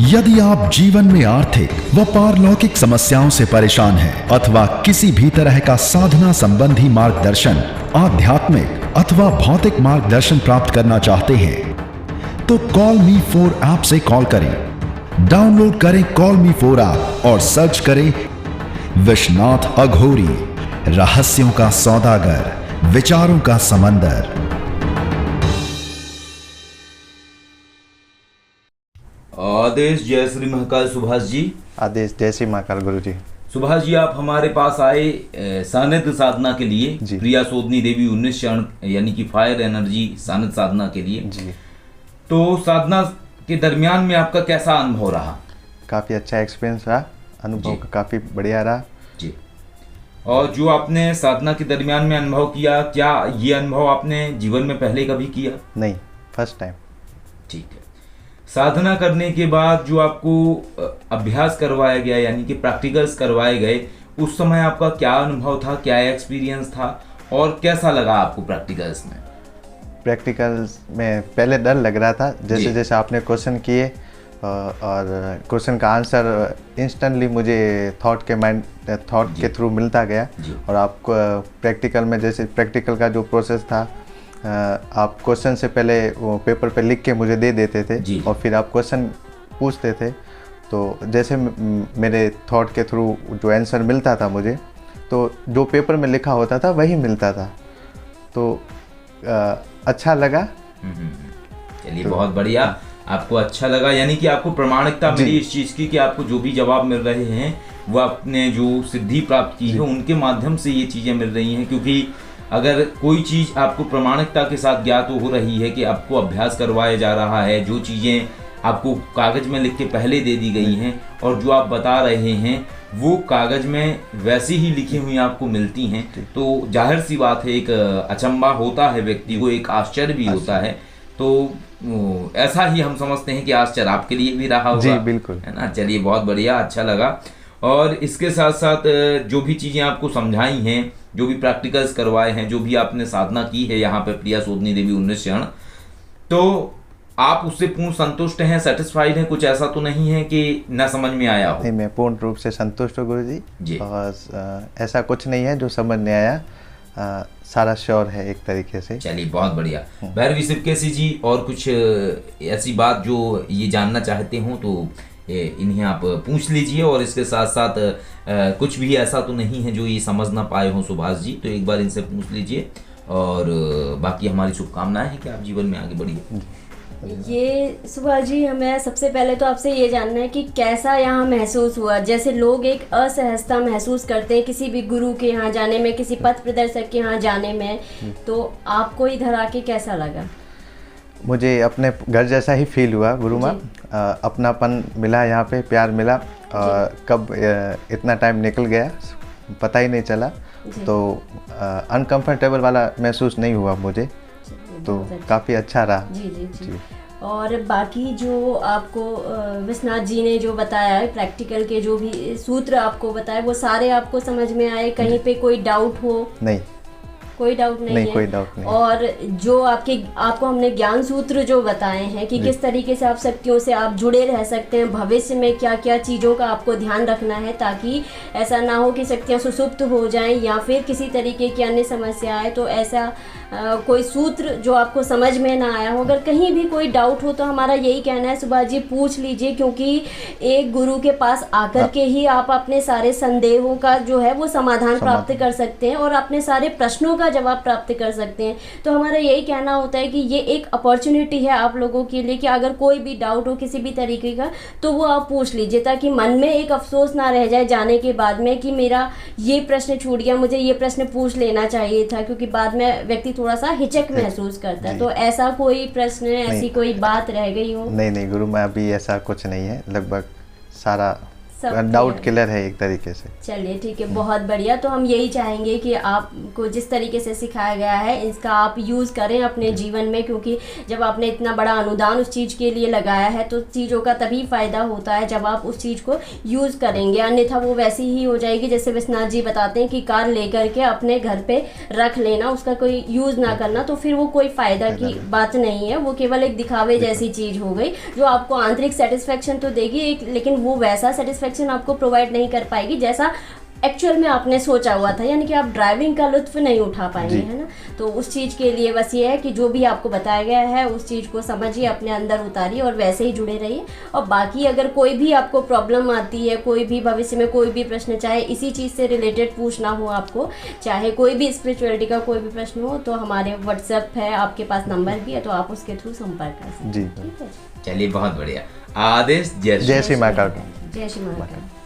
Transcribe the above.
यदि आप जीवन में आर्थिक व पारलौकिक समस्याओं से परेशान हैं अथवा किसी भी तरह का साधना संबंधी मार्गदर्शन, आध्यात्मिक अथवा भौतिक मार्गदर्शन प्राप्त करना चाहते हैं तो कॉल मी 4 ऐप से कॉल करें। डाउनलोड करें कॉल मी 4 ऐप और सर्च करें विश्वनाथ अघोरी, रहस्यों का सौदागर, विचारों का समंदर। आदेश जय श्री महाकाल। सुभाष जी। आदेश जय श्री महाकाल गुरु जी। सुभाष जी, आप हमारे पास आए सानिध्य साधना के लिए, प्रिया सोदनी देवी 19 क्षण यानी कि फायर एनर्जी सानिध्य साधना के लिए जी। तो साधना के दरमियान में आपका कैसा अनुभव रहा? काफ़ी अच्छा एक्सपीरियंस रहा, अनुभव काफ़ी बढ़िया रहा जी। और जो आपने साधना के दरमियान में अनुभव किया, क्या ये अनुभव आपने जीवन में पहले कभी किया? नहीं, फर्स्ट टाइम। ठीक है। साधना करने के बाद जो आपको अभ्यास करवाया गया यानी कि प्रैक्टिकल्स करवाए गए, उस समय आपका क्या अनुभव था, क्या एक्सपीरियंस था और कैसा लगा आपको प्रैक्टिकल्स में? प्रैक्टिकल्स में पहले डर लग रहा था, जैसे जैसे आपने क्वेश्चन किए और क्वेश्चन का आंसर इंस्टेंटली मुझे थॉट के थ्रू मिलता गया। और आपको प्रैक्टिकल में जैसे प्रैक्टिकल का जो प्रोसेस था, आप क्वेश्चन से पहले वो पेपर पे लिख के मुझे दे देते थे और फिर आप क्वेश्चन पूछते थे, तो जैसे मेरे थॉट के थ्रू जो आंसर मिलता था मुझे, तो जो पेपर में लिखा होता था वही मिलता था, तो अच्छा लगा। चलिए, बहुत बढ़िया। आपको अच्छा लगा यानी कि आपको प्रमाणिकता मिली इस चीज़ की कि आपको जो भी जवाब मिल रहे हैं वो आपने जो सिद्धि प्राप्त की है उनके माध्यम से ये चीज़ें मिल रही हैं। क्योंकि अगर कोई चीज़ आपको प्रमाणिकता के साथ ज्ञात हो रही है कि आपको अभ्यास करवाया जा रहा है, जो चीज़ें आपको कागज़ में लिख के पहले दे दी गई हैं और जो आप बता रहे हैं वो कागज़ में वैसी ही लिखी हुई आपको मिलती हैं, तो जाहिर सी बात है एक अचंभा होता है व्यक्ति को, एक आश्चर्य भी होता है। तो ऐसा ही हम समझते हैं कि आश्चर्य आपके लिए भी रहा होगा। जी बिल्कुल, है ना। चलिए, बहुत बढ़िया, अच्छा लगा। और इसके साथ साथ जो भी चीज़ें आपको समझाई हैं, जो भी प्रैक्टिकल्स करवाए हैं, जो भी आपने साधना की है यहाँ पे प्रिया सोदनी देवी 19 क्षण, तो आप उससे पूर्ण संतुष्ट हैं, सेटिस्फाइड हैं? कुछ ऐसा तो नहीं है कि ना समझ में आया हो? नहीं, मैं पूर्ण रूप से संतुष्ट हूँ गुरु जी। और ऐसा कुछ नहीं है जो समझ नहीं आया, सारा श्योर है एक तरीके से। चलिए, बहुत बढ़िया। भैरवी शिवकेशी जी, और कुछ ऐसी बात जो ये जानना चाहते हो तो इन्हें आप पूछ लीजिए। और इसके साथ साथ कुछ भी ऐसा तो नहीं है जो ये समझ ना पाए हो सुभाष जी, तो एक बार इनसे पूछ लीजिए। और बाकी हमारी शुभकामनाएं हैं कि आप जीवन में आगे बढ़िए। ये सुभाष जी, हमें सबसे पहले तो आपसे ये जानना है कि कैसा यहाँ महसूस हुआ। जैसे लोग एक असहजता महसूस करते हैं किसी भी गुरु के यहाँ जाने में, किसी पथ प्रदर्शक के यहाँ जाने में, तो आपको इधर आके कैसा लगा? मुझे अपने घर जैसा ही फील हुआ गुरु माँ, अपनापन मिला यहाँ पे, प्यार मिला। कब इतना टाइम निकल गया पता ही नहीं चला, तो अनकंफर्टेबल वाला महसूस नहीं हुआ मुझे, तो काफ़ी अच्छा रहा। जी। और बाकी जो आपको विश्वनाथ जी ने जो बताया है, प्रैक्टिकल के जो भी सूत्र आपको बताए, वो सारे आपको समझ में आए? कहीं पे कोई डाउट हो? नहीं, कोई डाउट नहीं है। कोई डाउट नहीं। और जो आपको हमने ज्ञान सूत्र जो बताए हैं कि किस तरीके से आप शक्तियों से आप जुड़े रह सकते हैं, भविष्य में क्या क्या चीज़ों का आपको ध्यान रखना है ताकि ऐसा ना हो कि शक्तियाँ सुसुप्त हो जाएं या फिर किसी तरीके की अन्य समस्या आए, तो ऐसा कोई सूत्र जो आपको समझ में ना आया हो, अगर कहीं भी कोई डाउट हो तो हमारा यही कहना है सुभाष जी, पूछ लीजिए। क्योंकि एक गुरु के पास आकर के ही आप अपने सारे संदेहों का जो है वो समाधान प्राप्त कर सकते हैं और अपने सारे प्रश्नों का जवाब प्राप्त कर सकते हैं। तो हमारा यही कहना होता है कि ये एक अपॉर्चुनिटी है आप लोगों के लिए कि अगर कोई भी डाउट हो किसी भी तरीके का तो वो आप पूछ लीजिए, ताकि मन में एक अफसोस ना रह जाए जाने के बाद में कि मेरा ये प्रश्न छूट गया, मुझे ये प्रश्न पूछ लेना चाहिए था, क्योंकि बाद में व्यक्ति थोड़ा सा हिचक महसूस करता है। तो ऐसा कोई प्रश्न, ऐसी कोई बात रह गई हो? नहीं गुरु मैं, अभी ऐसा कुछ नहीं है, लगभग सारा डाउट क्लियर है एक तरीके से। चलिए ठीक है, बहुत बढ़िया। तो हम यही चाहेंगे कि आपको जिस तरीके से सिखाया गया है इसका आप यूज़ करें अपने जीवन में, क्योंकि जब आपने इतना बड़ा अनुदान उस चीज़ के लिए लगाया है तो चीज़ों का तभी फ़ायदा होता है जब आप उस चीज़ को यूज़ करेंगे, अन्यथा वो वैसी ही हो जाएगी जैसे विश्वनाथ जी बताते हैं कि कार लेकर के अपने घर पे रख लेना, उसका कोई यूज़ ना करना, तो फिर वो कोई फ़ायदा की बात नहीं है, वो केवल एक दिखावे जैसी चीज़ हो गई जो आपको आंतरिक सेटिस्फेक्शन तो देगी एक, लेकिन वो वैसा सेटिस्फेक्शन आपको प्रोवाइड नहीं कर पाएगी जैसा एक्चुअल में आपने सोचा हुआ था, यानी कि आप ड्राइविंग का लुत्फ नहीं उठा पाएंगे, है ना। तो उस चीज़ के लिए बस ये है कि जो भी आपको बताया गया है उस चीज़ को समझिए, अपने अंदर उतारिए और वैसे ही जुड़े रहिए। और बाकी अगर कोई भी आपको प्रॉब्लम आती है, कोई भी भविष्य में कोई भी प्रश्न, चाहे इसी चीज़ से रिलेटेड पूछना हो आपको, चाहे कोई भी स्पिरिचुअलिटी का कोई भी प्रश्न हो, तो हमारे व्हाट्सएप है, आपके पास नंबर भी है, तो आप उसके थ्रू संपर्क कर सकते हैं। जी ठीक है, चलिए बहुत बढ़िया। आदेश। जय श्री महाकाल। जय श्री महाकाल।